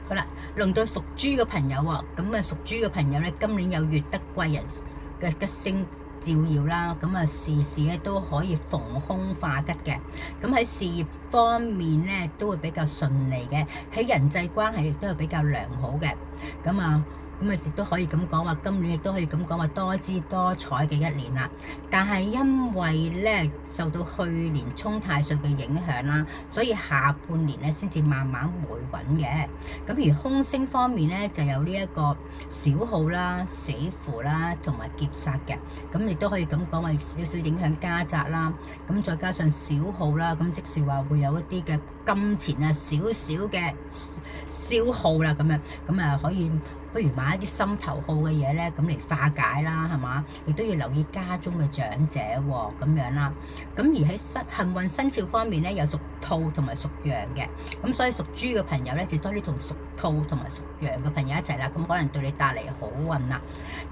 好啦，輪到屬豬嘅朋友喎，咁啊屬豬嘅朋友咧，今年有月德貴人嘅吉星照耀啦，咁啊事事咧都可以逢凶化吉嘅，咁喺事業方面咧都會比較順利嘅，喺人際關係亦都係比較良好嘅，咁啊亦都可以咁講話，今年亦都可以咁講話多姿多彩嘅一年啦。但係因為咧受到去年沖太歲嘅影響啦，所以下半年咧先至慢慢回穩嘅。咁而空星方面咧就有呢一個小耗啦、死符啦同埋劫煞嘅。咁亦都可以咁講話少少影響家宅啦。咁再加上小耗啦，咁即是話會有一啲嘅金錢啊少少嘅消耗啦咁樣，咁啊可以。不如買一啲心頭好嘅嘢咧，咁嚟化解啦，係嘛？亦都要留意家中嘅長者喎，咁樣啦。咁而喺幸運生肖方面咧，有屬兔同埋屬羊嘅，咁所以屬豬嘅朋友咧，就多啲同屬兔同埋屬羊嘅朋友一齊啦，咁可能對你帶嚟好運啦。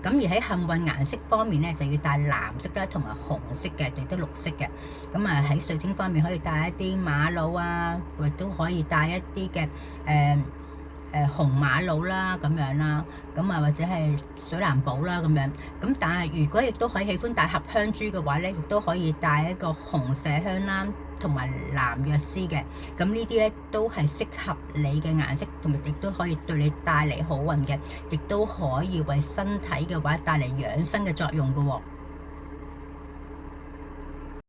咁而喺幸運顏色方面咧，就要帶藍色啦，同埋紅色嘅，亦都綠色嘅。咁啊喺水晶方面可以帶一啲瑪瑙啊，亦都可以帶一啲嘅紅瑪瑙啦咁樣啦，咁啊或者係水藍寶啦咁樣，咁但係如果亦都可以喜歡帶合香珠嘅話咧，亦都可以帶一個紅麝香啦，同埋藍藥師嘅，咁呢啲咧都係適合你嘅顏色，同埋亦都可以對你帶嚟好運嘅，亦都可以為身體嘅話帶嚟養生嘅作用㗎喎。